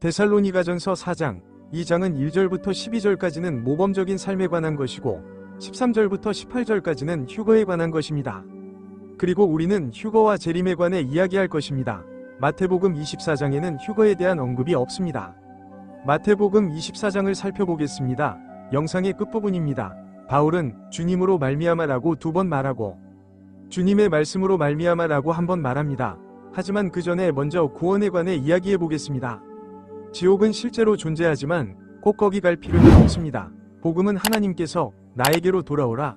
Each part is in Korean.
데살로니가전서 4장 2장은 1절부터 12절까지는 모범적인 삶에 관한 것이고 13절부터 18절까지는 휴거에 관한 것입니다. 그리고 우리는 휴거와 재림에 관해 이야기할 것입니다. 마태복음 24장에는 휴거에 대한 언급이 없습니다. 마태복음 24장을 살펴보겠습니다. 영상의 끝부분입니다. 바울은 주님으로 말미암아라고 2번 말하고 주님의 말씀으로 말미암아라고 1번 말합니다. 하지만 그 전에 먼저 구원에 관해 이야기해 보겠습니다. 지옥은 실제로 존재하지만 꼭 거기 갈 필요는 없습니다. 복음은 하나님께서 나에게로 돌아오라,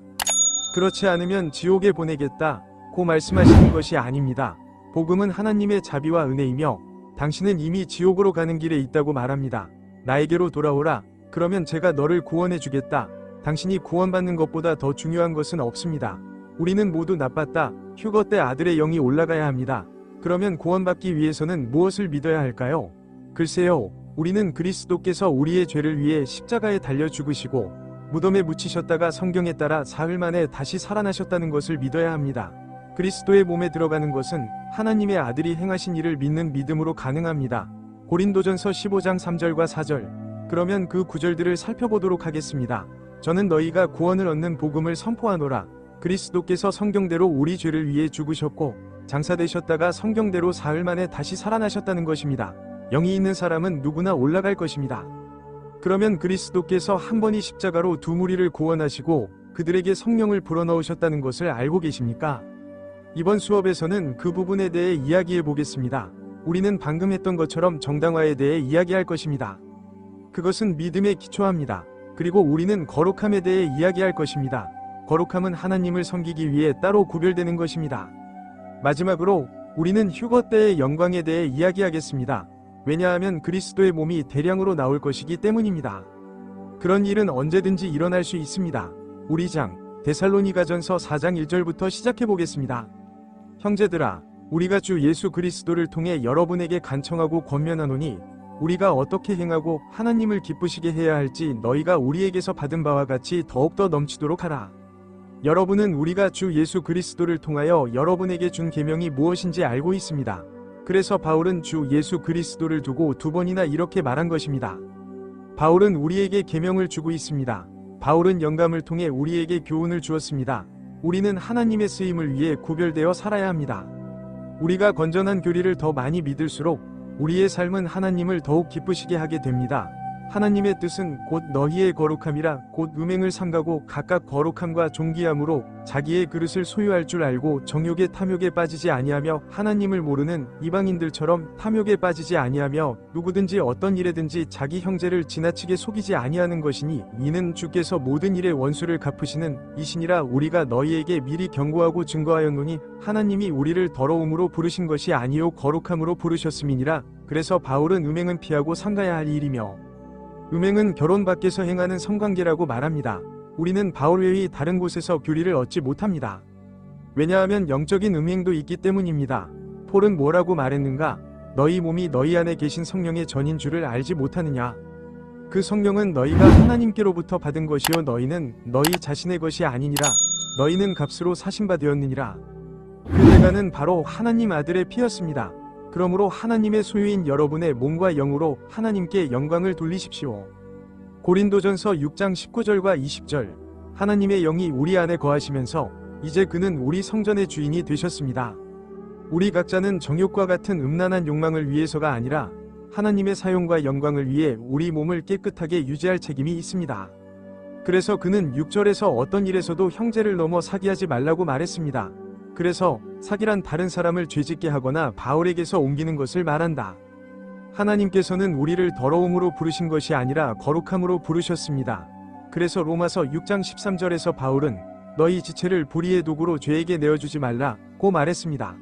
그렇지 않으면 지옥에 보내겠다 고 말씀하시는 것이 아닙니다. 복음은 하나님의 자비와 은혜이며 당신은 이미 지옥으로 가는 길에 있다고 말합니다. 나에게로 돌아오라, 그러면 제가 너를 구원해 주겠다. 당신이 구원받는 것보다 더 중요한 것은 없습니다. 우리는 모두 나빴다. 휴거 때 아들의 영이 올라가야 합니다. 그러면 구원받기 위해서는 무엇을 믿어야 할까요? 글쎄요, 우리는 그리스도께서 우리의 죄를 위해 십자가에 달려 죽으시고 무덤에 묻히셨다가 성경에 따라 사흘 만에 다시 살아나셨다는 것을 믿어야 합니다. 그리스도의 몸에 들어가는 것은 하나님의 아들이 행하신 일을 믿는 믿음으로 가능합니다. 고린도전서 15장 3절과 4절. 그러면 그 구절들을 살펴보도록 하겠습니다. 저는 너희가 구원을 얻는 복음을 선포하노라. 그리스도께서 성경대로 우리 죄를 위해 죽으셨고 장사되셨다가 성경대로 사흘 만에 다시 살아나셨다는 것입니다. 영이 있는 사람은 누구나 올라갈 것입니다. 그러면 그리스도께서 한 번이 십자가로 두 무리를 구원하시고 그들에게 성령을 불어넣으셨다는 것을 알고 계십니까? 이번 수업에서는 그 부분에 대해 이야기해 보겠습니다. 우리는 방금 했던 것처럼 정당화에 대해 이야기할 것입니다. 그것은 믿음에 기초합니다. 그리고 우리는 거룩함에 대해 이야기할 것입니다. 거룩함은 하나님을 섬기기 위해 따로 구별되는 것입니다. 마지막으로 우리는 휴거 때의 영광에 대해 이야기하겠습니다. 왜냐하면 그리스도의 몸이 대량으로 나올 것이기 때문입니다. 그런 일은 언제든지 일어날 수 있습니다. 우리 장 데살로니가전서 4장 1절부터 시작해 보겠습니다. 형제들아, 우리가 주 예수 그리스도를 통해 여러분에게 간청하고 권면하노니 우리가 어떻게 행하고 하나님을 기쁘시게 해야 할지 너희가 우리에게서 받은 바와 같이 더욱더 넘치도록 하라. 여러분은 우리가 주 예수 그리스도를 통하여 여러분에게 준 계명이 무엇인지 알고 있습니다. 그래서 바울은 주 예수 그리스도를 두고 2번이나 이렇게 말한 것입니다. 바울은 우리에게 계명을 주고 있습니다. 바울은 영감을 통해 우리에게 교훈을 주었습니다. 우리는 하나님의 쓰임을 위해 구별되어 살아야 합니다. 우리가 건전한 교리를 더 많이 믿을수록 우리의 삶은 하나님을 더욱 기쁘시게 하게 됩니다. 하나님의 뜻은 곧 너희의 거룩함이라. 곧 음행을 삼가고 각각 거룩함과 존귀함으로 자기의 그릇을 소유할 줄 알고 정욕의 탐욕에 빠지지 아니하며 하나님을 모르는 이방인들처럼 탐욕에 빠지지 아니하며 누구든지 어떤 일에든지 자기 형제를 지나치게 속이지 아니하는 것이니 이는 주께서 모든 일의 원수를 갚으시는 이시니라. 우리가 너희에게 미리 경고하고 증거하였노니 하나님이 우리를 더러움으로 부르신 것이 아니요 거룩함으로 부르셨음이니라. 그래서 바울은 음행은 피하고 삼가야 할 일이며 음행은 결혼 밖에서 행하는 성관계라고 말합니다. 우리는 바울 외의 다른 곳에서 교리를 얻지 못합니다. 왜냐하면 영적인 음행도 있기 때문입니다. 폴은 뭐라고 말했는가? 너희 몸이 너희 안에 계신 성령의 전인 줄을 알지 못하느냐? 그 성령은 너희가 하나님께로부터 받은 것이요 너희는 너희 자신의 것이 아니니라. 너희는 값으로 사신 바 되었느니라. 그 대가는 바로 하나님 아들의 피였습니다. 그러므로 하나님의 소유인 여러분의 몸과 영으로 하나님께 영광을 돌리십시오. 고린도전서 6장 19절과 20절. 하나님의 영이 우리 안에 거하시면서 이제 그는 우리 성전의 주인이 되셨습니다. 우리 각자는 정욕과 같은 음란한 욕망을 위해서가 아니라 하나님의 사용과 영광을 위해 우리 몸을 깨끗하게 유지할 책임이 있습니다. 그래서 그는 6절에서 어떤 일에서도 형제를 넘어 사기하지 말라고 말했습니다. 그래서 사기란 다른 사람을 죄짓게 하거나 바울에게서 옮기는 것을 말한다. 하나님께서는 우리를 더러움으로 부르신 것이 아니라 거룩함으로 부르셨습니다. 그래서 로마서 6장 13절에서 바울은 너희 지체를 불의의 도구로 죄에게 내어주지 말라고 말했습니다.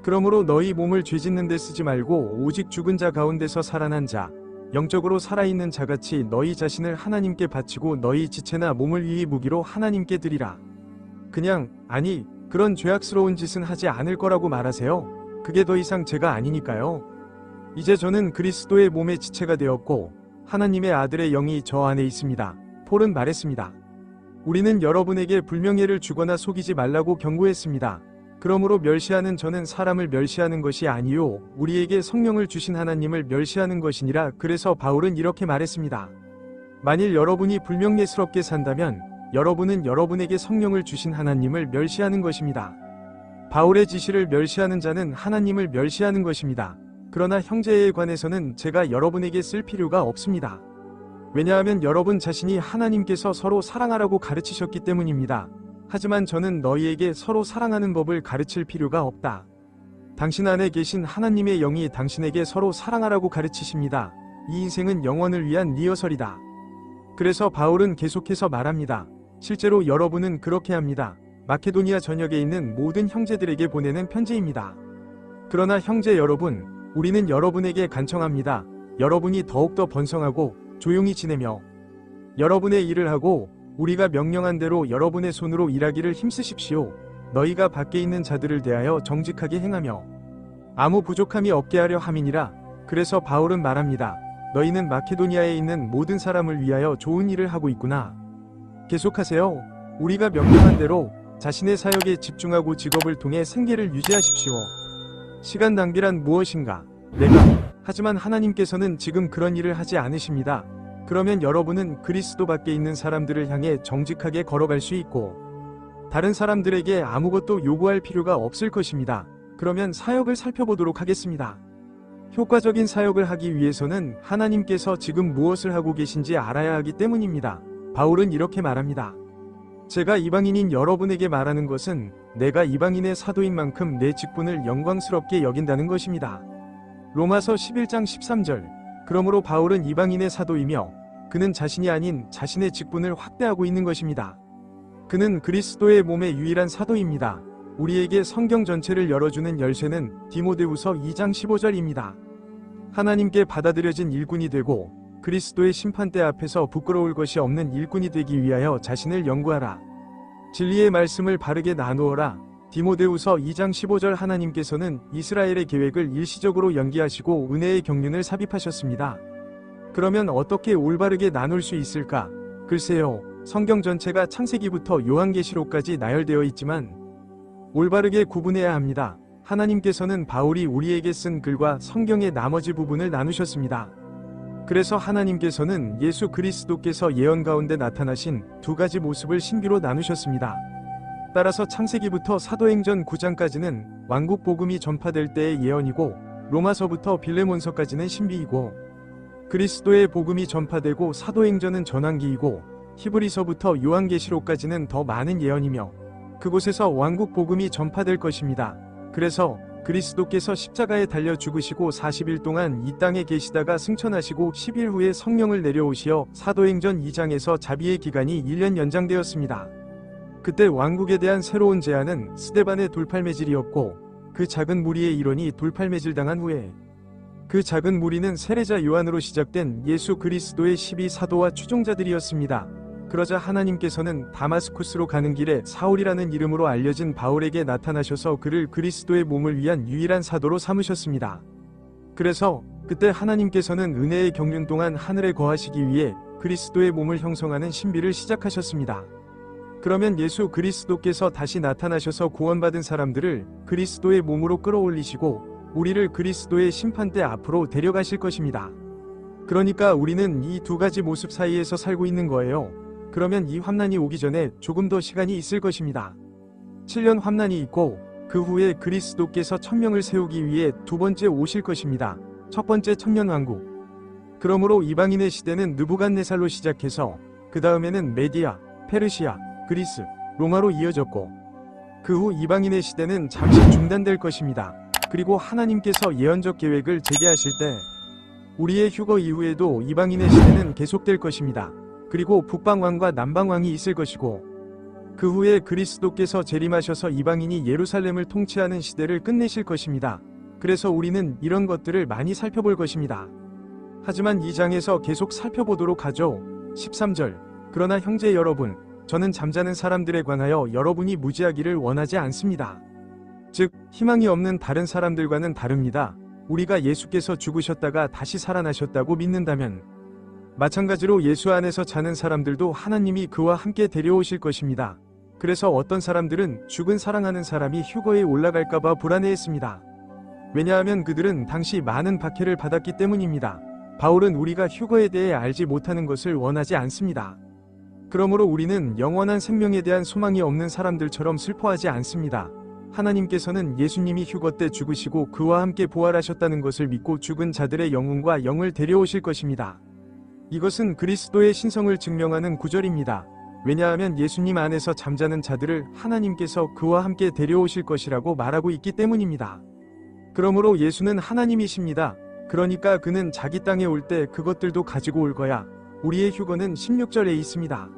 그러므로 너희 몸을 죄짓는 데 쓰지 말고 오직 죽은 자 가운데서 살아난 자, 영적으로 살아있는 자같이 너희 자신을 하나님께 바치고 너희 지체나 몸을 위히 무기로 하나님께 드리라. 그냥 아니 그런 죄악스러운 짓은 하지 않을 거라고 말하세요. 그게 더 이상 죄가 아니니까요. 이제 저는 그리스도의 몸의 지체가 되었고 하나님의 아들의 영이 저 안에 있습니다. 폴은 말했습니다. 우리는 여러분에게 불명예를 주거나 속이지 말라고 경고했습니다. 그러므로 멸시하는 저는 사람을 멸시하는 것이 아니요 우리에게 성령을 주신 하나님을 멸시하는 것이니라. 그래서 바울은 이렇게 말했습니다. 만일 여러분이 불명예스럽게 산다면 여러분은 여러분에게 성령을 주신 하나님을 멸시하는 것입니다. 바울의 지시를 멸시하는 자는 하나님을 멸시하는 것입니다. 그러나 형제에 관해서는 제가 여러분에게 쓸 필요가 없습니다. 왜냐하면 여러분 자신이 하나님께서 서로 사랑하라고 가르치셨기 때문입니다. 하지만 저는 너희에게 서로 사랑하는 법을 가르칠 필요가 없다. 당신 안에 계신 하나님의 영이 당신에게 서로 사랑하라고 가르치십니다. 이 인생은 영원을 위한 리허설이다. 그래서 바울은 계속해서 말합니다. 실제로 여러분은 그렇게 합니다. 마케도니아 전역에 있는 모든 형제들에게 보내는 편지입니다. 그러나 형제 여러분, 우리는 여러분에게 간청합니다. 여러분이 더욱더 번성하고 조용히 지내며 여러분의 일을 하고 우리가 명령한 대로 여러분의 손으로 일하기를 힘쓰십시오. 너희가 밖에 있는 자들을 대하여 정직하게 행하며 아무 부족함이 없게 하려 함이니라. 그래서 바울은 말합니다. 너희는 마케도니아에 있는 모든 사람을 위하여 좋은 일을 하고 있구나. 계속하세요. 우리가 명령한 대로 자신의 사역에 집중하고 직업을 통해 생계를 유지하십시오. 시간 낭비란 무엇인가? 하지만 하나님께서는 지금 그런 일을 하지 않으십니다. 그러면 여러분은 그리스도 밖에 있는 사람들을 향해 정직하게 걸어갈 수 있고 다른 사람들에게 아무것도 요구할 필요가 없을 것입니다. 그러면 사역을 살펴보도록 하겠습니다. 효과적인 사역을 하기 위해서는 하나님께서 지금 무엇을 하고 계신지 알아야 하기 때문입니다. 바울은 이렇게 말합니다. 제가 이방인인 여러분에게 말하는 것은 내가 이방인의 사도인 만큼 내 직분을 영광스럽게 여긴다는 것입니다. 로마서 11장 13절. 그러므로 바울은 이방인의 사도이며 그는 자신이 아닌 자신의 직분을 확대하고 있는 것입니다. 그는 그리스도의 몸의 유일한 사도입니다. 우리에게 성경 전체를 열어주는 열쇠는 디모데후서 2장 15절입니다. 하나님께 받아들여진 일꾼이 되고 그리스도의 심판대 앞에서 부끄러울 것이 없는 일꾼이 되기 위하여 자신을 연구하라. 진리의 말씀을 바르게 나누어라. 디모데후서 2장 15절. 하나님께서는 이스라엘의 계획을 일시적으로 연기하시고 은혜의 경륜을 삽입하셨습니다. 그러면 어떻게 올바르게 나눌 수 있을까? 글쎄요, 성경 전체가 창세기부터 요한계시록까지 나열되어 있지만 올바르게 구분해야 합니다. 하나님께서는 바울이 우리에게 쓴 글과 성경의 나머지 부분을 나누셨습니다. 그래서 하나님께서는 예수 그리스도께서 예언 가운데 나타나신 두 가지 모습을 신비로 나누셨습니다. 따라서 창세기부터 사도행전 9장까지는 왕국 복음이 전파될 때의 예언이고 로마서부터 빌레몬서까지는 신비이고 그리스도의 복음이 전파되고 사도행전은 전환기이고 히브리서부터 요한계시록까지는 더 많은 예언이며 그곳에서 왕국 복음이 전파될 것입니다. 그래서 그리스도께서 십자가에 달려 죽으시고 40일 동안 이 땅에 계시다가 승천하시고 10일 후에 성령을 내려오시어 사도행전 2장에서 자비의 기간이 1년 연장되었습니다. 그때 왕국에 대한 새로운 제안은 스데반의 돌팔매질이었고 그 작은 무리의 일원이 돌팔매질당한 후에 그 작은 무리는 세례자 요한으로 시작된 예수 그리스도의 12사도와 추종자들이었습니다. 그러자 하나님께서는 다마스쿠스로 가는 길에 사울이라는 이름으로 알려진 바울에게 나타나셔서 그를 그리스도의 몸을 위한 유일한 사도로 삼으셨습니다. 그래서 그때 하나님께서는 은혜의 경륜 동안 하늘에 거하시기 위해 그리스도의 몸을 형성하는 신비를 시작하셨습니다. 그러면 예수 그리스도께서 다시 나타나셔서 구원받은 사람들을 그리스도의 몸으로 끌어올리시고 우리를 그리스도의 심판대 앞으로 데려가실 것입니다. 그러니까 우리는 이 두 가지 모습 사이에서 살고 있는 거예요. 그러면 이 환난이 오기 전에 조금 더 시간이 있을 것입니다. 7년 환난이 있고 그 후에 그리스도께서 천명을 세우기 위해 두 번째 오실 것입니다. 첫 번째 천년왕국. 그러므로 이방인의 시대는 느부갓네살로 시작해서 그 다음에는 메디아, 페르시아, 그리스, 로마로 이어졌고 그 후 이방인의 시대는 잠시 중단될 것입니다. 그리고 하나님께서 예언적 계획을 재개하실 때 우리의 휴거 이후에도 이방인의 시대는 계속될 것입니다. 그리고 북방왕과 남방왕이 있을 것이고 그 후에 그리스도께서 재림하셔서 이방인이 예루살렘을 통치하는 시대를 끝내실 것입니다. 그래서 우리는 이런 것들을 많이 살펴볼 것입니다. 하지만 이 장에서 계속 살펴보도록 하죠. 13절. 그러나 형제 여러분, 저는 잠자는 사람들에 관하여 여러분이 무지하기를 원하지 않습니다. 즉, 희망이 없는 다른 사람들과는 다릅니다. 우리가 예수께서 죽으셨다가 다시 살아나셨다고 믿는다면 마찬가지로 예수 안에서 자는 사람들도 하나님이 그와 함께 데려오실 것입니다. 그래서 어떤 사람들은 죽은 사랑하는 사람이 휴거에 올라갈까봐 불안해했습니다. 왜냐하면 그들은 당시 많은 박해를 받았기 때문입니다. 바울은 우리가 휴거에 대해 알지 못하는 것을 원하지 않습니다. 그러므로 우리는 영원한 생명에 대한 소망이 없는 사람들처럼 슬퍼하지 않습니다. 하나님께서는 예수님이 휴거 때 죽으시고 그와 함께 부활하셨다는 것을 믿고 죽은 자들의 영혼과 영을 데려오실 것입니다. 이것은 그리스도의 신성을 증명하는 구절입니다. 왜냐하면 예수님 안에서 잠자는 자들을 하나님께서 그와 함께 데려오실 것이라고 말하고 있기 때문입니다. 그러므로 예수는 하나님이십니다. 그러니까 그는 자기 땅에 올 때 그것들도 가지고 올 거야. 우리의 휴거는 16절에 있습니다.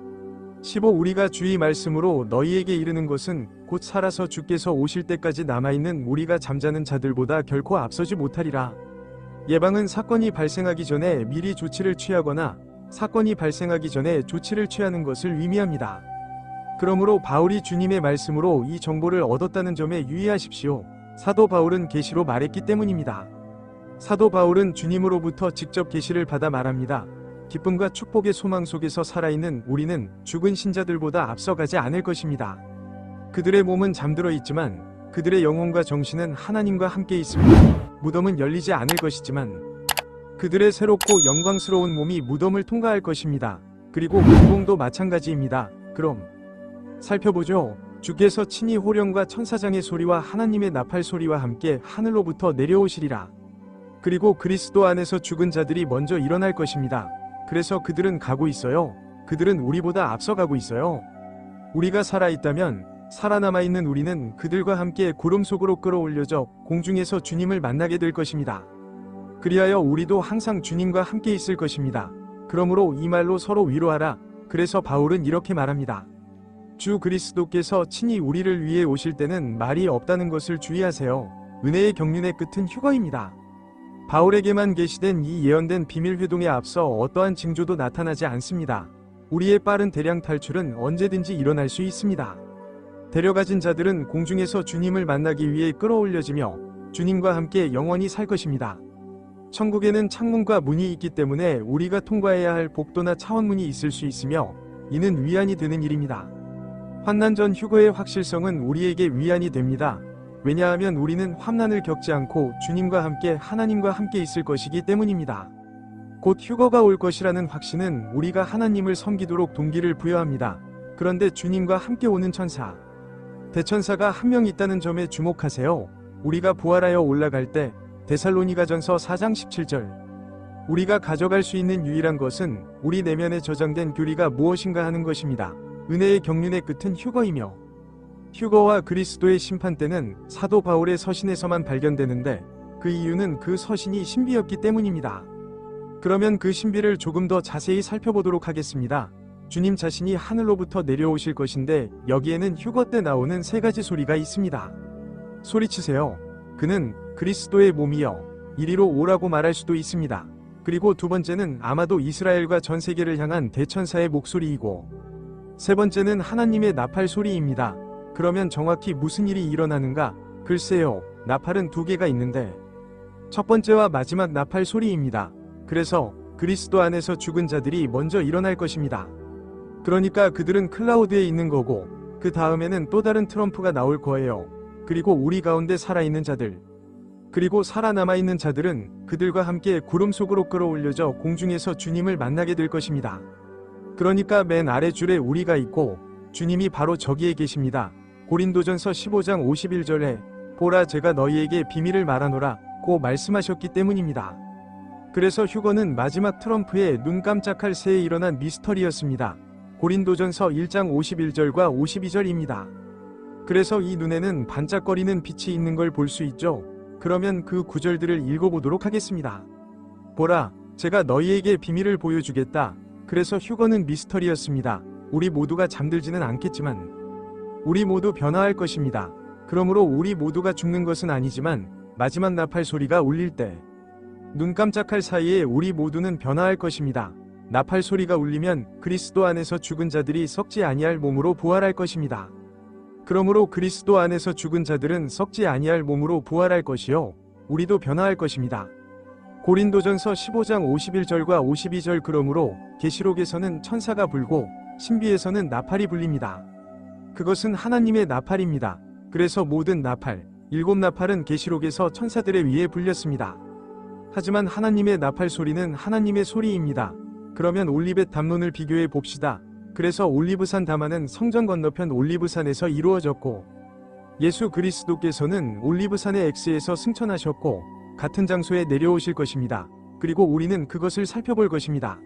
15 우리가 주의 말씀으로 너희에게 이르는 것은 곧 살아서 주께서 오실 때까지 남아있는 우리가 잠자는 자들보다 결코 앞서지 못하리라. 예방은 사건이 발생하기 전에 미리 조치를 취하거나 사건이 발생하기 전에 조치를 취하는 것을 의미합니다. 그러므로 바울이 주님의 말씀으로 이 정보를 얻었다는 점에 유의하십시오. 사도 바울은 계시로 말했기 때문입니다. 사도 바울은 주님으로부터 직접 계시를 받아 말합니다. 기쁨과 축복의 소망 속에서 살아있는 우리는 죽은 신자들보다 앞서가지 않을 것입니다. 그들의 몸은 잠들어 있지만 그들의 영혼과 정신은 하나님과 함께 있습니다. 무덤은 열리지 않을 것이지만 그들의 새롭고 영광스러운 몸이 무덤을 통과할 것입니다. 그리고 문공도 마찬가지입니다. 그럼 살펴보죠. 주께서 친히 호령과 천사장의 소리와 하나님의 나팔 소리와 함께 하늘로부터 내려오시리라. 그리고 그리스도 안에서 죽은 자들이 먼저 일어날 것입니다. 그래서 그들은 가고 있어요. 그들은 우리보다 앞서가고 있어요. 우리가 살아있다면 살아남아있는 우리는 그들과 함께 구름 속으로 끌어올려져 공중에서 주님을 만나게 될 것입니다. 그리하여 우리도 항상 주님과 함께 있을 것입니다. 그러므로 이 말로 서로 위로하라. 그래서 바울은 이렇게 말합니다. 주 그리스도께서 친히 우리를 위해 오실 때는 말이 없다는 것을 주의하세요. 은혜의 경륜의 끝은 휴거입니다. 바울에게만 계시된 이 예언된 비밀 회동에 앞서 어떠한 징조도 나타나지 않습니다. 우리의 빠른 대량 탈출은 언제든지 일어날 수 있습니다. 데려가진 자들은 공중에서 주님을 만나기 위해 끌어올려지며 주님과 함께 영원히 살 것입니다. 천국에는 창문과 문이 있기 때문에 우리가 통과해야 할 복도나 차원문이 있을 수 있으며 이는 위안이 되는 일입니다. 환난 전 휴거의 확실성은 우리에게 위안이 됩니다. 왜냐하면 우리는 환난을 겪지 않고 주님과 함께 하나님과 함께 있을 것이기 때문입니다. 곧 휴거가 올 것이라는 확신은 우리가 하나님을 섬기도록 동기를 부여합니다. 그런데 주님과 함께 오는 천사, 대천사가 한 명 있다는 점에 주목하세요. 우리가 부활하여 올라갈 때 데살로니가전서 4장 17절 우리가 가져갈 수 있는 유일한 것은 우리 내면에 저장된 교리가 무엇인가 하는 것입니다. 은혜의 경륜의 끝은 휴거이며 휴거와 그리스도의 심판 때는 사도 바울의 서신에서만 발견되는데 그 이유는 그 서신이 신비였기 때문입니다. 그러면 그 신비를 조금 더 자세히 살펴보도록 하겠습니다. 주님 자신이 하늘로부터 내려오실 것인데 여기에는 휴거 때 나오는 세 가지 소리가 있습니다. 소리치세요. 그는 그리스도의 몸이여 이리로 오라고 말할 수도 있습니다. 그리고 두 번째는 아마도 이스라엘과 전 세계를 향한 대천사의 목소리이고 세 번째는 하나님의 나팔 소리입니다. 그러면 정확히 무슨 일이 일어나는가? 글쎄요, 나팔은 두 개가 있는데 첫 번째와 마지막 나팔 소리입니다. 그래서 그리스도 안에서 죽은 자들이 먼저 일어날 것입니다. 그러니까 그들은 클라우드에 있는 거고 그 다음에는 또 다른 트럼프가 나올 거예요. 그리고 우리 가운데 살아있는 자들 그리고 살아남아있는 자들은 그들과 함께 구름 속으로 끌어올려져 공중에서 주님을 만나게 될 것입니다. 그러니까 맨 아래 줄에 우리가 있고 주님이 바로 저기에 계십니다. 고린도전서 15장 51절에 보라 제가 너희에게 비밀을 말하노라 고 말씀하셨기 때문입니다. 그래서 휴거는 마지막 트럼프의 눈 깜짝할 새에 일어난 미스터리였습니다. 고린도전서 1장 51절과 52절입니다. 그래서 이 눈에는 반짝거리는 빛이 있는 걸 볼 수 있죠. 그러면 그 구절들을 읽어보도록 하겠습니다. 보라, 제가 너희에게 비밀을 보여주겠다. 그래서 휴거는 미스터리였습니다. 우리 모두가 잠들지는 않겠지만 우리 모두 변화할 것입니다. 그러므로 우리 모두가 죽는 것은 아니지만 마지막 나팔 소리가 울릴 때 눈 깜짝할 사이에 우리 모두는 변화할 것입니다. 나팔 소리가 울리면 그리스도 안에서 죽은 자들이 썩지 아니할 몸으로 부활할 것입니다. 그러므로 그리스도 안에서 죽은 자들은 썩지 아니할 몸으로 부활할 것이요 우리도 변화할 것입니다. 고린도전서 15장 51절과 52절 그러므로 계시록에서는 천사가 불고 신비에서는 나팔이 불립니다. 그것은 하나님의 나팔입니다. 그래서 모든 나팔, 7나팔은 계시록에서 천사들에 의해 불렸습니다. 하지만 하나님의 나팔 소리는 하나님의 소리입니다. 그러면 올리벳 담론을 비교해 봅시다. 그래서 올리브산 담화는 성전 건너편 올리브산에서 이루어졌고, 예수 그리스도께서는 올리브산의 X에서 승천하셨고 같은 장소에 내려오실 것입니다. 그리고 우리는 그것을 살펴볼 것입니다.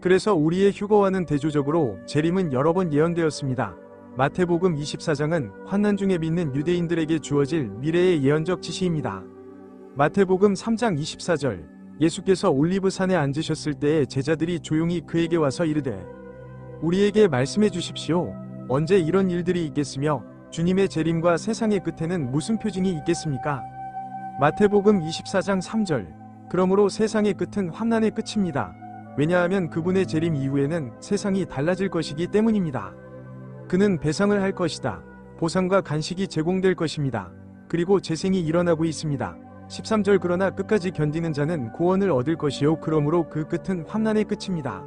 그래서 우리의 휴거와는 대조적으로 재림은 여러 번 예언되었습니다. 마태복음 24장은 환난 중에 믿는 유대인들에게 주어질 미래의 예언적 지시입니다. 마태복음 3장 24절, 예수께서 올리브산에 앉으셨을 때에 제자들이 조용히 그에게 와서 이르되 우리에게 말씀해 주십시오. 언제 이런 일들이 있겠으며 주님의 재림과 세상의 끝에는 무슨 표징이 있겠습니까? 마태복음 24장 3절, 그러므로 세상의 끝은 환난의 끝입니다. 왜냐하면 그분의 재림 이후에는 세상이 달라질 것이기 때문입니다. 그는 배상을 할 것이다. 보상과 간식이 제공될 것입니다. 그리고 재생이 일어나고 있습니다. 13절, 그러나 끝까지 견디는 자는 구원을 얻을 것이요 그러므로 그 끝은 환난의 끝입니다.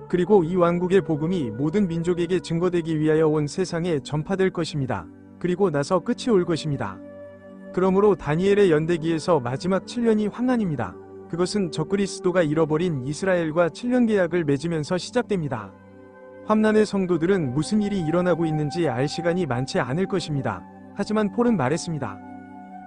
그리고 이 왕국의 복음이 모든 민족에게 증거되기 위하여 온 세상에 전파될 것입니다. 그리고 나서 끝이 올 것입니다. 그러므로 다니엘의 연대기에서 마지막 7년이 환난입니다. 그것은 적그리스도가 잃어버린 이스라엘과 7년 계약을 맺으면서 시작됩니다. 환난의 성도들은 무슨 일이 일어나고 있는지 알 시간이 많지 않을 것입니다. 하지만 폴은 말했습니다.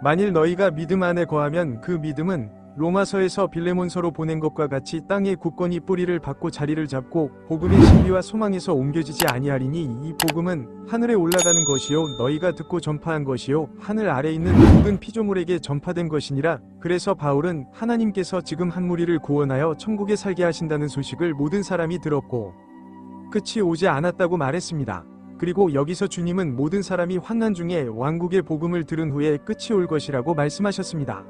만일 너희가 믿음 안에 거하면 그 믿음은 로마서에서 빌레몬서로 보낸 것과 같이 땅의 굳건히 뿌리를 받고 자리를 잡고 복음의 진리와 소망에서 옮겨지지 아니하리니 이 복음은 하늘에 올라가는 것이요 너희가 듣고 전파한 것이요 하늘 아래 있는 모든 피조물에게 전파된 것이니라. 그래서 바울은 하나님께서 지금 한 무리를 구원하여 천국에 살게 하신다는 소식을 모든 사람이 들었고 끝이 오지 않았다고 말했습니다. 그리고 여기서 주님은 모든 사람이 환난 중에 왕국의 복음을 들은 후에 끝이 올 것이라고 말씀하셨습니다.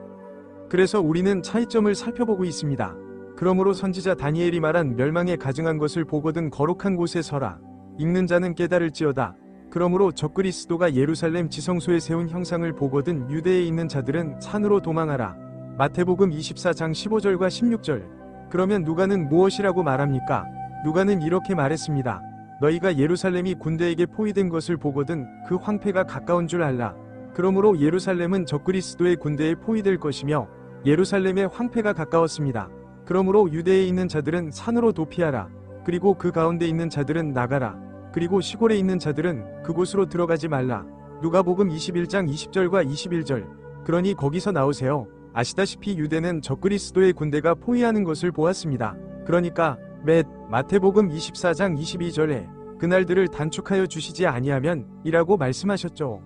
그래서 우리는 차이점을 살펴보고 있습니다. 그러므로 선지자 다니엘이 말한 멸망에 가증한 것을 보거든 거룩한 곳에 서라. 읽는 자는 깨달을지어다. 그러므로 적그리스도가 예루살렘 지성소에 세운 형상을 보거든 유대에 있는 자들은 산으로 도망하라. 마태복음 24장 15절과 16절. 그러면 누가는 무엇이라고 말합니까? 누가는 이렇게 말했습니다. 너희가 예루살렘이 군대에게 포위된 것을 보거든 그 황폐가 가까운 줄 알라. 그러므로 예루살렘은 적그리스도의 군대에 포위될 것이며 예루살렘의 황폐가 가까웠습니다. 그러므로 유대에 있는 자들은 산으로 도피하라. 그리고 그 가운데 있는 자들은 나가라. 그리고 시골에 있는 자들은 그곳으로 들어가지 말라. 누가복음 21장 20절과 21절. 그러니 거기서 나오세요. 아시다시피 유대는 적그리스도의 군대가 포위하는 것을 보았습니다. 그러니까 마태복음 24장 22절에 그날들을 단축하여 주시지 아니하면 이라고 말씀하셨죠.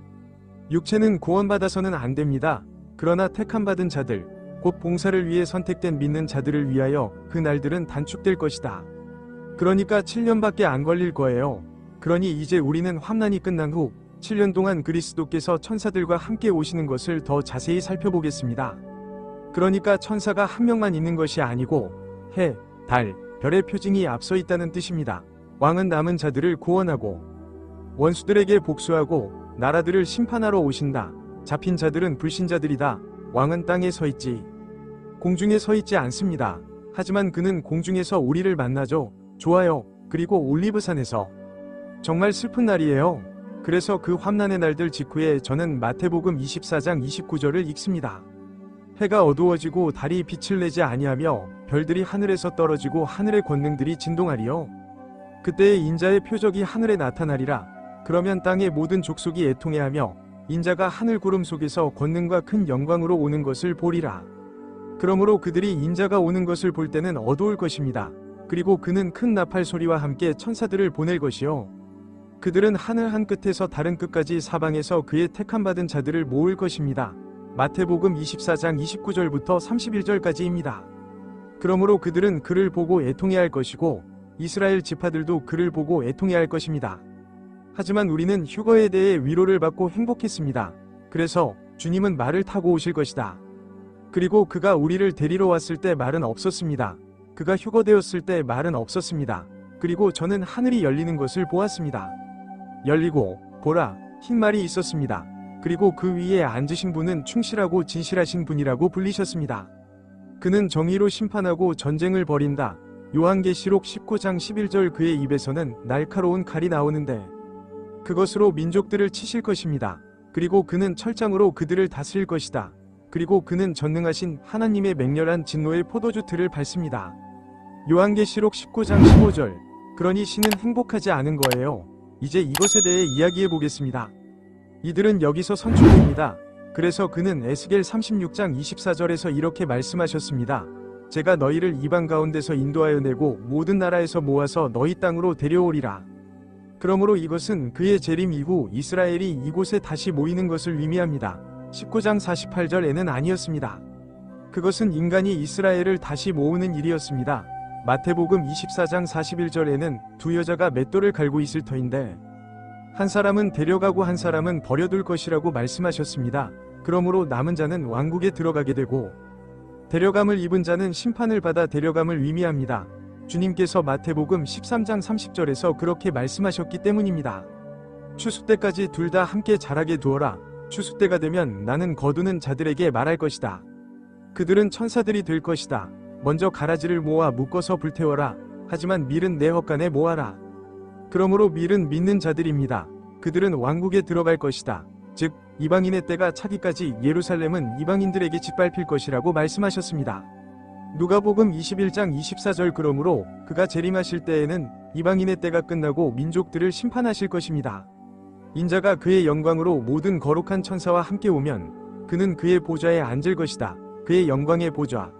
육체는 구원받아서는 안 됩니다. 그러나 택함받은 자들, 곧 봉사를 위해 선택된 믿는 자들을 위하여 그 날들은 단축될 것이다. 그러니까 7년밖에 안 걸릴 거예요. 그러니 이제 우리는 환난이 끝난 후 7년 동안 그리스도께서 천사들과 함께 오시는 것을 더 자세히 살펴보겠습니다. 그러니까 천사가 한 명만 있는 것이 아니고 해, 달, 별의 표징이 앞서 있다는 뜻입니다. 왕은 남은 자들을 구원하고 원수들에게 복수하고 나라들을 심판하러 오신다. 잡힌 자들은 불신자들이다. 왕은 땅에 서 있지 공중에 서 있지 않습니다. 하지만 그는 공중에서 우리를 만나죠. 좋아요. 그리고 올리브산에서. 정말 슬픈 날이에요. 그래서 그 환난의 날들 직후에 저는 마태복음 24장 29절을 읽습니다. 해가 어두워지고 달이 빛을 내지 아니하며 별들이 하늘에서 떨어지고 하늘의 권능들이 진동하리요. 그때의 인자의 표적이 하늘에 나타나리라. 그러면 땅의 모든 족속이 애통해하며 인자가 하늘 구름 속에서 권능과 큰 영광으로 오는 것을 보리라. 그러므로 그들이 인자가 오는 것을 볼 때는 어두울 것입니다. 그리고 그는 큰 나팔 소리와 함께 천사들을 보낼 것이요. 그들은 하늘 한 끝에서 다른 끝까지 사방에서 그의 택함받은 자들을 모을 것입니다. 마태복음 24장 29절부터 31절까지입니다. 그러므로 그들은 그를 보고 애통해할 것이고 이스라엘 지파들도 그를 보고 애통해할 것입니다. 하지만 우리는 휴거에 대해 위로를 받고 행복했습니다. 그래서 주님은 말을 타고 오실 것이다. 그리고 그가 우리를 데리러 왔을 때 말은 없었습니다. 그가 휴거되었을 때 말은 없었습니다. 그리고 저는 하늘이 열리는 것을 보았습니다. 열리고 보라, 흰 말이 있었습니다. 그리고 그 위에 앉으신 분은 충실하고 진실하신 분이라고 불리셨습니다. 그는 정의로 심판하고 전쟁을 벌인다. 요한계시록 19장 11절. 그의 입에서는 날카로운 칼이 나오는데 그것으로 민족들을 치실 것입니다. 그리고 그는 철장으로 그들을 다스릴 것이다. 그리고 그는 전능하신 하나님의 맹렬한 진노의 포도주 틀을 밟습니다. 요한계시록 19장 15절. 그러니 신은 행복하지 않은 거예요. 이제 이것에 대해 이야기해 보겠습니다. 이들은 여기서 선출됩니다. 그래서 그는 에스겔 36장 24절에서 이렇게 말씀하셨습니다. 제가 너희를 이방 가운데서 인도하여 내고 모든 나라에서 모아서 너희 땅으로 데려오리라. 그러므로 이것은 그의 재림 이후 이스라엘이 이곳에 다시 모이는 것을 의미합니다. 19장 48절에는 아니었습니다. 그것은 인간이 이스라엘을 다시 모으는 일이었습니다. 마태복음 24장 41절에는 두 여자가 맷돌을 갈고 있을 터인데 한 사람은 데려가고 한 사람은 버려둘 것이라고 말씀하셨습니다. 그러므로 남은 자는 왕국에 들어가게 되고 데려감을 입은 자는 심판을 받아 데려감을 의미합니다. 주님께서 마태복음 13장 30절에서 그렇게 말씀하셨기 때문입니다. 추수 때까지 둘 다 함께 자라게 두어라. 추수 때가 되면 나는 거두는 자들에게 말할 것이다. 그들은 천사들이 될 것이다. 먼저 가라지를 모아 묶어서 불태워라. 하지만 밀은 내 헛간에 모아라. 그러므로 밀은 믿는 자들입니다. 그들은 왕국에 들어갈 것이다. 즉 이방인의 때가 차기까지 예루살렘은 이방인들에게 짓밟힐 것이라고 말씀하셨습니다. 누가복음 21장 24절. 그러므로 그가 재림하실 때에는 이방인의 때가 끝나고 민족들을 심판하실 것입니다. 인자가 그의 영광으로 모든 거룩한 천사와 함께 오면 그는 그의 보좌에 앉을 것이다. 그의 영광의 보좌.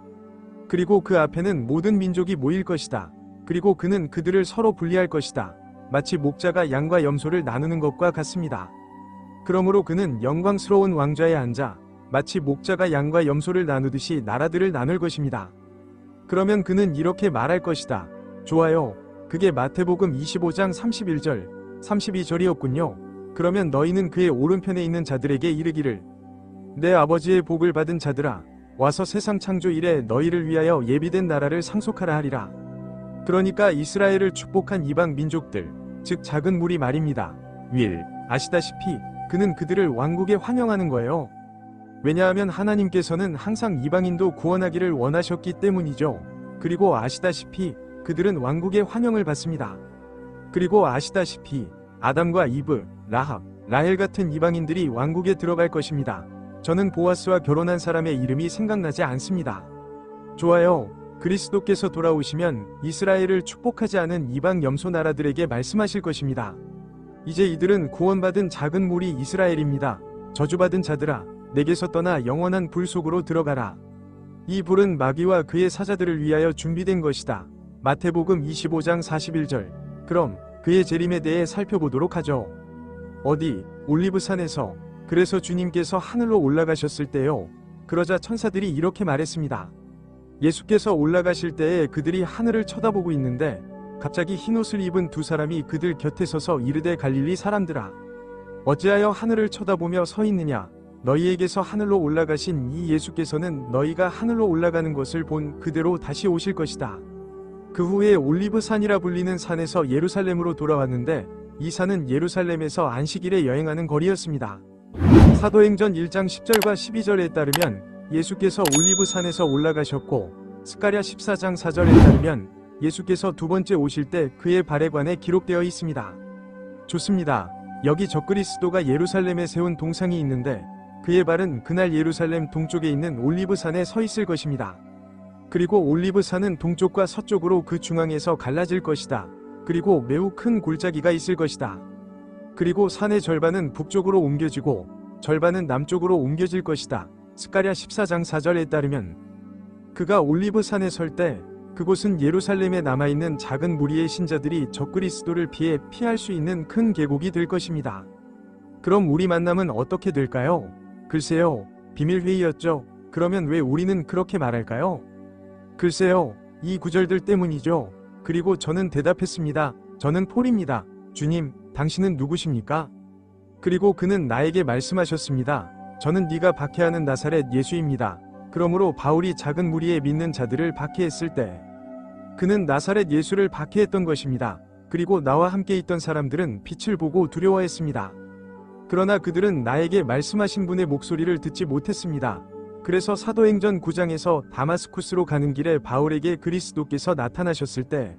그리고 그 앞에는 모든 민족이 모일 것이다. 그리고 그는 그들을 서로 분리할 것이다. 마치 목자가 양과 염소를 나누는 것과 같습니다. 그러므로 그는 영광스러운 왕좌에 앉아 마치 목자가 양과 염소를 나누듯이 나라들을 나눌 것입니다. 그러면 그는 이렇게 말할 것이다. 좋아요. 그게 마태복음 25장 31절, 32절이었군요. 그러면 너희는 그의 오른편에 있는 자들에게 이르기를 내 아버지의 복을 받은 자들아 와서 세상 창조 이래 너희를 위하여 예비된 나라를 상속하라 하리라. 그러니까 이스라엘을 축복한 이방 민족들, 즉 작은 무리 말입니다. 아시다시피 그는 그들을 왕국에 환영하는 거예요. 왜냐하면 하나님께서는 항상 이방인도 구원하기를 원하셨기 때문이죠. 그리고 아시다시피 그들은 왕국의 환영을 받습니다. 그리고 아시다시피 아담과 이브, 라합, 라헬 같은 이방인들이 왕국에 들어갈 것입니다. 저는 보아스와 결혼한 사람의 이름이 생각나지 않습니다. 좋아요. 그리스도께서 돌아오시면 이스라엘을 축복하지 않은 이방 염소 나라들에게 말씀하실 것입니다. 이제 이들은 구원받은 작은 무리 이스라엘입니다. 저주받은 자들아, 내게서 떠나 영원한 불 속으로 들어가라. 이 불은 마귀와 그의 사자들을 위하여 준비된 것이다. 마태복음 25장 41절. 그럼 그의 재림에 대해 살펴보도록 하죠. 어디? 올리브산에서. 그래서 주님께서 하늘로 올라가셨을 때요. 그러자 천사들이 이렇게 말했습니다. 예수께서 올라가실 때에 그들이 하늘을 쳐다보고 있는데 갑자기 흰옷을 입은 두 사람이 그들 곁에 서서 이르되 갈릴리 사람들아, 어찌하여 하늘을 쳐다보며 서 있느냐? 너희에게서 하늘로 올라가신 이 예수께서는 너희가 하늘로 올라가는 것을 본 그대로 다시 오실 것이다. 그 후에 올리브산이라 불리는 산에서 예루살렘으로 돌아왔는데 이 산은 예루살렘에서 안식일에 여행하는 거리였습니다. 사도행전 1장 10절과 12절에 따르면 예수께서 올리브산에서 올라가셨고 스가랴 14장 4절에 따르면 예수께서 두 번째 오실 때 그의 발에 관해 기록되어 있습니다. 좋습니다. 여기 적그리스도가 예루살렘에 세운 동상이 있는데 그의 발은 그날 예루살렘 동쪽에 있는 올리브산에 서 있을 것입니다. 그리고 올리브산은 동쪽과 서쪽으로 그 중앙에서 갈라질 것이다. 그리고 매우 큰 골짜기가 있을 것이다. 그리고 산의 절반은 북쪽으로 옮겨지고 절반은 남쪽으로 옮겨질 것이다. 스가랴 14장 4절에 따르면 그가 올리브산에 설 때 그곳은 예루살렘에 남아있는 작은 무리의 신자들이 적그리스도를 피할 수 있는 큰 계곡이 될 것입니다. 그럼 우리 만남은 어떻게 될까요? 글쎄요, 비밀회의였죠. 그러면 왜 우리는 그렇게 말할까요? 글쎄요, 이 구절들 때문이죠. 그리고 저는 대답했습니다. 저는 폴입니다. 주님, 당신은 누구십니까? 그리고 그는 나에게 말씀하셨습니다. 저는 네가 박해하는 나사렛 예수입니다. 그러므로 바울이 작은 무리에 믿는 자들을 박해했을 때 그는 나사렛 예수를 박해했던 것입니다. 그리고 나와 함께 있던 사람들은 빛을 보고 두려워했습니다. 그러나 그들은 나에게 말씀하신 분의 목소리를 듣지 못했습니다. 그래서 사도행전 9장에서 다마스쿠스로 가는 길에 바울에게 그리스도께서 나타나셨을 때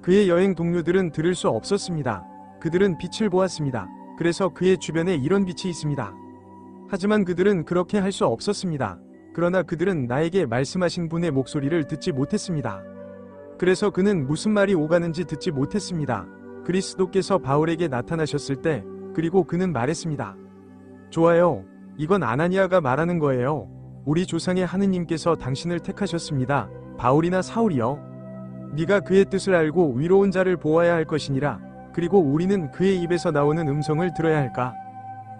그의 여행 동료들은 들을 수 없었습니다. 그들은 빛을 보았습니다. 그래서 그의 주변에 이런 빛이 있습니다. 하지만 그들은 그렇게 할 수 없었습니다. 그러나 그들은 나에게 말씀하신 분의 목소리를 듣지 못했습니다. 그래서 그는 무슨 말이 오가는지 듣지 못했습니다. 그리스도께서 바울에게 나타나셨을 때 그리고 그는 말했습니다. 좋아요. 이건 아나니아가 말하는 거예요. 우리 조상의 하느님께서 당신을 택하셨습니다. 바울이나 사울이요. 네가 그의 뜻을 알고 위로운 자를 보아야 할 것이니라. 그리고 우리는 그의 입에서 나오는 음성을 들어야 할까?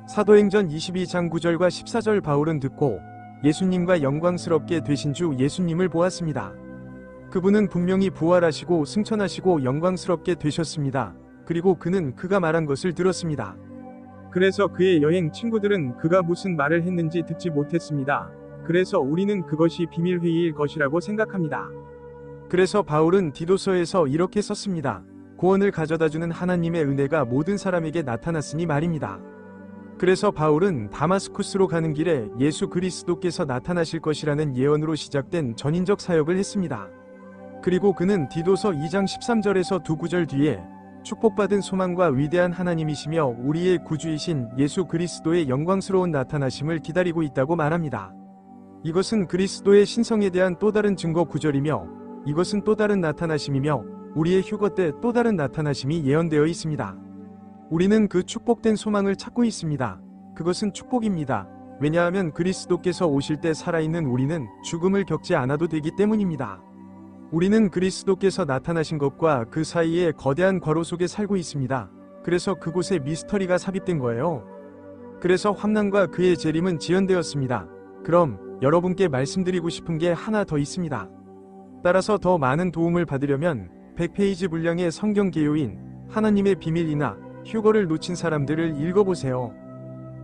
사도행전 22장 9절과 14절 바울은 듣고 예수님과 영광스럽게 되신 주 예수님을 보았습니다. 그분은 분명히 부활하시고 승천하시고 영광스럽게 되셨습니다. 그리고 그는 그가 말한 것을 들었습니다. 그래서 그의 여행 친구들은 그가 무슨 말을 했는지 듣지 못했습니다. 그래서 우리는 그것이 비밀회의일 것이라고 생각합니다. 그래서 바울은 디도서에서 이렇게 썼습니다. 구원을 가져다주는 하나님의 은혜가 모든 사람에게 나타났으니 말입니다. 그래서 바울은 다마스쿠스로 가는 길에 예수 그리스도께서 나타나실 것이라는 예언으로 시작된 전인적 사역을 했습니다. 그리고 그는 디도서 2장 13절에서 두 구절 뒤에 축복받은 소망과 위대한 하나님이시며 우리의 구주이신 예수 그리스도의 영광스러운 나타나심을 기다리고 있다고 말합니다. 이것은 그리스도의 신성에 대한 또 다른 증거 구절이며 이것은 또 다른 나타나심이며 우리의 휴거 때 또 다른 나타나심이 예언되어 있습니다. 우리는 그 축복된 소망을 찾고 있습니다. 그것은 축복입니다. 왜냐하면 그리스도께서 오실 때 살아있는 우리는 죽음을 겪지 않아도 되기 때문입니다. 우리는 그리스도께서 나타나신 것과 그 사이에 거대한 괄호 속에 살고 있습니다. 그래서 그곳에 미스터리가 삽입된 거예요. 그래서 환난과 그의 재림은 지연되었습니다. 그럼 여러분께 말씀드리고 싶은 게 하나 더 있습니다. 따라서 더 많은 도움을 받으려면 100페이지 분량의 성경 개요인 하나님의 비밀이나 휴거를 놓친 사람들을 읽어보세요.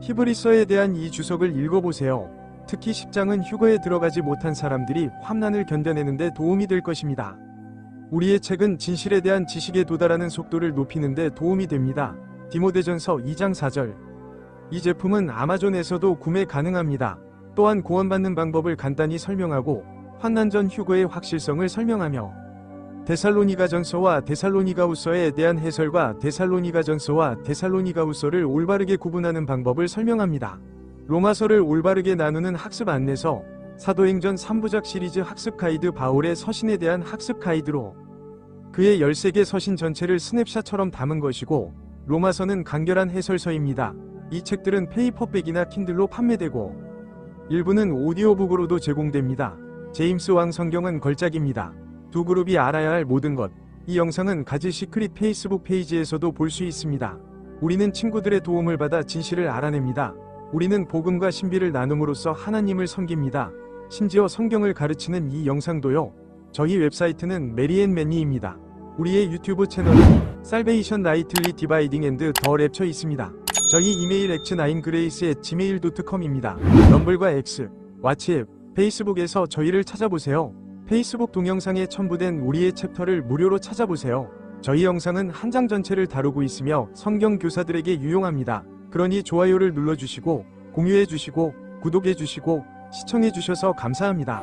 히브리서에 대한 이 주석을 읽어보세요. 특히 10장은 휴거에 들어가지 못한 사람들이 환난을 견뎌내는데 도움이 될 것입니다. 우리의 책은 진실에 대한 지식에 도달하는 속도를 높이는 데 도움이 됩니다. 디모데전서 2장 4절. 이 제품은 아마존에서도 구매 가능합니다. 또한 구원받는 방법을 간단히 설명하고 환난 전 휴거의 확실성을 설명하며 데살로니가전서와 데살로니가후서에 대한 해설과 데살로니가전서와 데살로니가후서를 올바르게 구분하는 방법을 설명합니다. 로마서를 올바르게 나누는 학습 안내서, 사도행전 3부작 시리즈 학습 가이드 바울의 서신에 대한 학습 가이드로 그의 13개 서신 전체를 스냅샷처럼 담은 것이고 로마서는 간결한 해설서입니다. 이 책들은 페이퍼백이나 킨들로 판매되고 일부는 오디오북으로도 제공됩니다. 제임스 왕 성경은 걸작입니다. 두 그룹이 알아야 할 모든 것. 이 영상은 가지 시크릿 페이스북 페이지에서도 볼 수 있습니다. 우리는 친구들의 도움을 받아 진실을 알아냅니다. 우리는 복음과 신비를 나눔으로써 하나님을 섬깁니다. 심지어 성경을 가르치는 이 영상도요. 저희 웹사이트는 메리앤매니입니다. 우리의 유튜브 채널은 살베이션 나이틀리 디바이딩 앤드 더 랩처 있습니다. 저희 이메일 x9grace@gmail.com입니다. 럼블과 X, 왓츠앱, 페이스북에서 저희를 찾아보세요. 페이스북 동영상에 첨부된 우리의 챕터를 무료로 찾아보세요. 저희 영상은 한 장 전체를 다루고 있으며 성경 교사들에게 유용합니다. 그러니 좋아요를 눌러주시고 공유해주시고 구독해주시고 시청해주셔서 감사합니다.